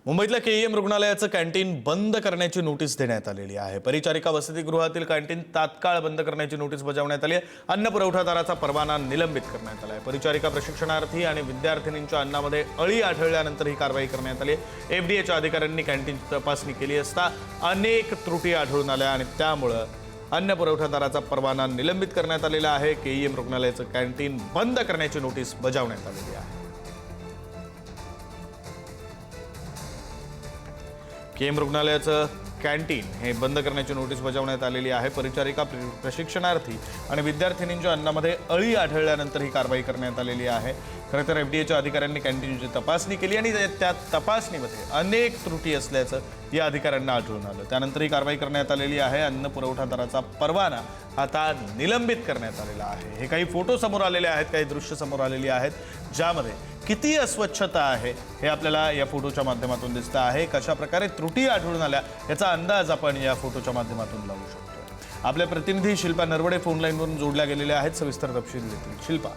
मुंबईतल्या केईएम रुग्णालयाचं कॅन्टीन बंद करण्याची नोटीस देण्यात आलेली आहे। परिचारिका वसतिगृहातील कॅन्टीन तात्काळ बंद करण्याची नोटीस बजावण्यात आली आहे। अन्न पुरवठादाराचा परवाना निलंबित करण्यात आला आहे। परिचारिका प्रशिक्षणार्थी आणि विद्यार्थिनींच्या अन्नामध्ये अळी आढळल्यानंतर ही कारवाई करण्यात आली आहे। एफडीएच्या अधिकाऱ्यांनी कॅन्टीनची तपासणी केली असता अनेक त्रुटी आढळून आल्या आणि त्यामुळे अन्न पुरवठादाराचा परवाना निलंबित करण्यात आलेला आहे। केईएम रुग्णालयाचं कॅन्टीन बंद करण्याची नोटीस बजावण्यात आलेली आहे। केएम रुग्णालयाचं कॅन्टीन हे बंद करण्याची नोटीस बजावण्यात आलेली आहे। परिचारिका प्रशिक्षणार्थी आणि विद्यार्थिनींच्या अन्नामध्ये अळी आढळल्यानंतर ही कारवाई करण्यात आलेली आहे। खरं तर एफडीएच्या अधिकाऱ्यांनी कॅन्टीनची तपासणी केली आणि त्या तपासणीमध्ये अनेक त्रुटी असल्याचं या अधिकाऱ्यांना आढळून आलं। त्यानंतर ही कारवाई करण्यात आलेली आहे। अन्न पुरवठादाराचा परवाना आता निलंबित करण्यात आलेला आहे। हे काही फोटो समोर आलेले आहेत, काही दृश्य समोर आलेली आहेत, ज्यामध्ये किती अस्वच्छता आहे हे आपल्याला या फोटोच्या माध्यमातून दिसतं आहे। कशा प्रकारे त्रुटी आढळून आल्या याचा अंदाज आपण या फोटोच्या माध्यमातून लावू शकतो। आपले प्रतिनिधी शिल्पा नरवडे फोन लाईनवरून जोडल्या गेलेल्या आहेत, सविस्तर तपशील देतील। शिल्पा।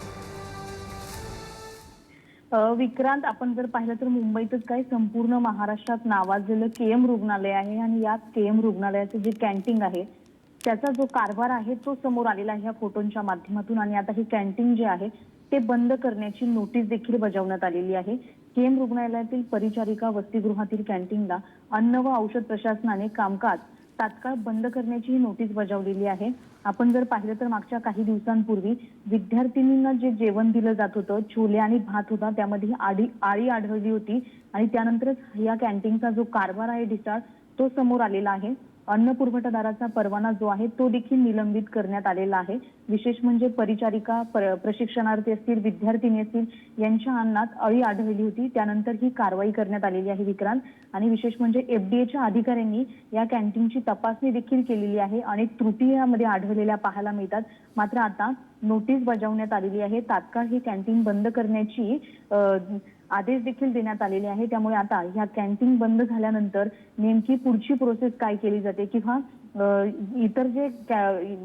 विक्रांत, आपण जर पाहिलं तर मुंबईतच काय संपूर्ण महाराष्ट्रात नावाजलेलं केएम रुग्णालय आहे आणि या केएम रुग्णालयाचं जे कॅन्टीन आहे त्याचा जो कारभार आहे तो समोर आलेला आहे या फोटोंच्या माध्यमातून। आणि आता हे कॅन्टीन जे आहे ते बंद करण्याची नोटीस देखील बजावण्यात आलेली आहे। केएम रुग्णालयातील परिचारिका वसतिगृहातील कॅन्टीनला अन्न व औषध प्रशासनाने कामकाज तात्काळ बंद करण्याची नोटीस बजावलेली आहे। आपण जर पाहिलं तर मागच्या काही दिवसांपूर्वी विद्यार्थिनींना जे जेवण दिलं जात होतं, छोले आणि भात होता, त्यामध्ये आळी आढळली होती आणि त्यानंतरच या कॅन्टीनचा जो कारभार आहे ढिसाळ तो समोर आलेला आहे। अन्न पुरवठादाराचा परवाना जो आहे तो देखील निलंबित करण्यात आलेला आहे। विशेष म्हणजे परिचारिका प्रशिक्षणार्थी असतील, विद्यार्थिनी असतील यांच्या अन्नात अळी आढळली होती, त्यानंतर ही कारवाई करण्यात आलेली आहे विक्रांत। आणि विशेष म्हणजे एफडीएच्या अधिकाऱ्यांनी या कॅन्टीनची तपासणी देखील केलेली आहे। अनेक त्रुटी यामध्ये आढळलेल्या पाहायला मिळतात, मात्र आता नोटीस बजावण्यात आलेली आहे। तात्काळ ही कॅन्टीन बंद करण्याची आदेश देखील देण्यात आलेले आहे। त्यामुळे आता ह्या कॅन्टीन बंद झाल्यानंतर नेमकी पुढची प्रोसेस काय केली जाते किंवा इतर जे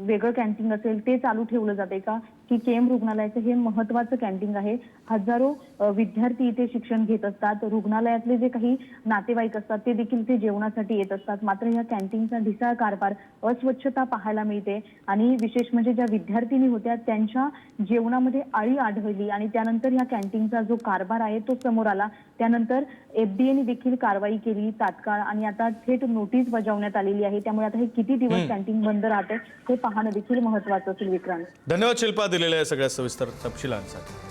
वेगळं कॅन्टीन असेल ते चालू ठेवलं जाते का, की केएम रुग्णालयाचं हे महत्त्वाचं कॅन्टीन आहे। हजारो विद्यार्थी इथे शिक्षण घेत असतात, रुग्णालयातले जे काही नातेवाईक असतात ते देखील ते जेवणासाठी येत असतात, मात्र या कॅन्टीनचा ढिसाळ कारभार, अस्वच्छता पाहायला मिळते आणि विशेष म्हणजे ज्या विद्यार्थिनी होत्या त्यांच्या जेवणामध्ये अळी आढळली आणि त्यानंतर या कॅन्टीनचा जो कारभार आहे तो समोर आला। त्यानंतर एफडीएने देखील कारवाई केली तात्काळ आणि आता थेट नोटीस बजावण्यात आलेली आहे। त्यामुळे आता हे किती दिवस कॅन्टीन बंद राहते हे पाहणं देखील महत्त्वाचं असेल विक्रांत। धन्यवाद शिल्पा दिलेल्या सगळ्या सविस्तर तपशिलांसाठी।